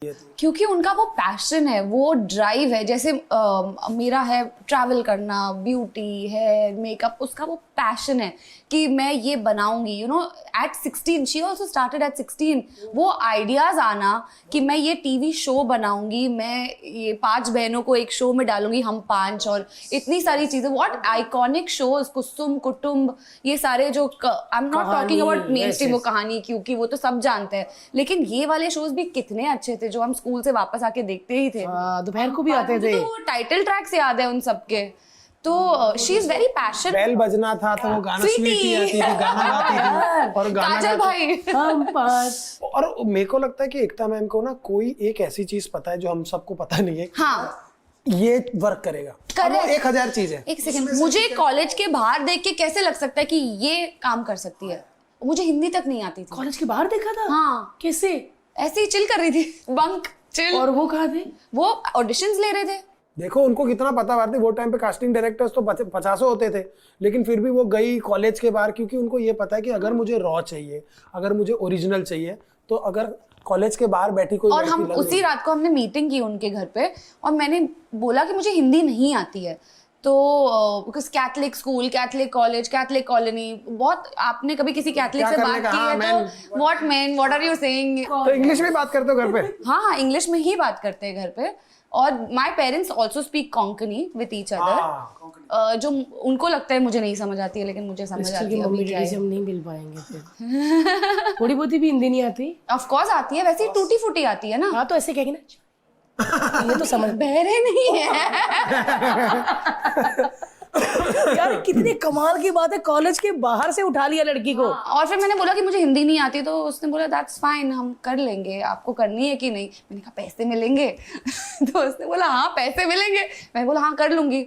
क्योंकि उनका वो पैशन है, वो ड्राइव है। जैसे मेरा है ट्रैवल करना, ब्यूटी, हेयर, मेकअप, उसका वो पैशन है कि मैं ये बनाऊंगी। You know, at 16 she also started at 16। वो आइडियाज आना कि मैं ये टीवी शो बनाऊंगी, मैं ये 5 बहनों को एक शो में डालूंगी, हम 5, और इतनी सारी चीजें। व्हाट आइकॉनिक शोज, कुसुम, कुटुंब, ये सारे जो, I am not talking about main stream वो कहानी, क्योंकि वो तो सब जानते हैं, लेकिन ये वाले शोज भी कितने अच्छे थे जो हम स्कूल से वापस आके देखते ही थे। दोपहर को भी आते थे। तो टाइटल ट्रैक्स याद है उन सबके। तो she is very passionate. Bell बजना था तो वो गाना स्वीटी आती थी, गाना गाती थी और गाना काजल भाई हम पास। और मेरे को लगता है कि एकता मैम को ना कोई एक ऐसी चीज पता है जो हम सबको पता नहीं है। हाँ, ये वर्क करेगा। और वो 1000 चीज है। एक सेकंड, मुझे कॉलेज के बाहर देख के कैसे लग सकता है कि ये काम कर सकती है? मुझे हिंदी तक नहीं आती थी। कॉलेज के बाहर देखा था? हाँ, कैसे? ऐसे ही चिल कर रही थी, बंक चिल। और वो कहाँ थे? वो ऑडिशंस ले रहे थे। देखो उनको कितना पता भारती, वो टाइम पे कास्टिंग डायरेक्टर्स तो 50 होते थे, लेकिन फिर भी वो गई कॉलेज के बाहर, क्योंकि उनको ये पता है कि अगर मुझे रॉ चाहिए, अगर मुझे ओरिजिनल चाहिए, तो अगर कॉलेज के बाहर बैठी कोई, और हम उसी रात को हमने मीटिंग की उनके घर पे, और मैंने बोला कि मुझे हिंदी नहीं आती है। तो Catholic school, Catholic college, Catholic colony, बहुत, आपने कभी किसी कैथलिक से बात की है तो what man, what are you saying, तो इंग्लिश में बात करते हो घर पे? हाँ, इंग्लिश में ही बात करते हैं घर पे। और my parents also speak Konkani with each other, जो उनको लगता है मुझे नहीं समझ आती है, लेकिन मुझे समझ आती है। मम्मी डैडी से हम नहीं मिल पाएंगे फिर। थोड़ी बहुत भी हिंदी नहीं आती? ऑफ कोर्स आती है, वैसे ही टूटी फूटी आती है ना। हाँ, तो ऐसे कहेंगे ना, ये तो समझ। बहरे नहीं है। यार कितनी कमाल की बात है, कॉलेज के बाहर से उठा लिया लड़की को। और फिर मैंने बोला कि मुझे हिंदी नहीं आती, तो उसने बोला दैट्स फाइन, हम कर लेंगे, आपको करनी है कि नहीं? मैंने कहा पैसे मिलेंगे? तो उसने बोला हाँ पैसे मिलेंगे। मैंने बोला हाँ कर लूंगी,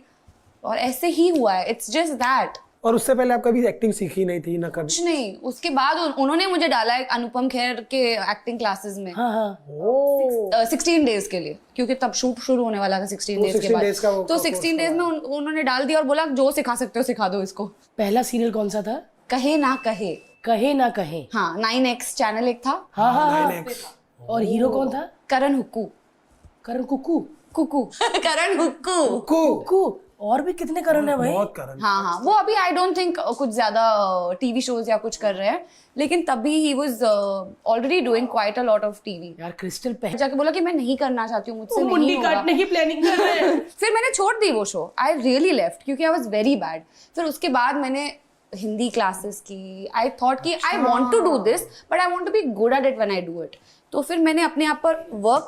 और ऐसे ही हुआ है। It's just that. और उससे पहले आप कभी एक्टिंग सीखी नहीं थी ना कभी? कुछ नहीं। उसके बाद उन्होंने मुझे डाला है अनुपम खेर के एक्टिंग क्लासेस में। हाँ हाँ। 16 डेज के लिए, क्योंकि तब शूट शुरू होने वाला था 16 डेज के बाद। तो 16 डेज में उन्होंने डाल दिया और बोला जो सिखा सकते हो सिखा दो इसको। पहला सीरियल कौन सा था? कहे ना कहे। कहे ना कहे। हाँ, 9X चैनल एक था। हाँ हाँ हाँ। और हीरो कौन था? करण हुक्कू। करण कुकू? कुकू। करण हुक्कू। कुकू। और भी कितने करण है भाई? बहुत करण। हाँ हाँ, वो अभी आई डोंट थिंक कुछ ज्यादा टीवी शोज या कुछ कर रहे हैं, लेकिन तभी he was already doing quite a lot of TV. यार क्रिस्टल पे जाके बोला कि मैं नहीं करना चाहती हूँ, मुझसे नहीं मुंडी होगा। काटने की प्लानिंग कर रहे हैं। फिर मैंने छोड़ दी वो शो। आई रियली लेफ्ट, क्योंकि आई वाज वेरी बैड। फिर उसके बाद मैंने हिंदी क्लासेस की। आई थॉट कि I want to do this, but I want to be good at it when I do it. तो फिर मैंने अपने आप पर वर्क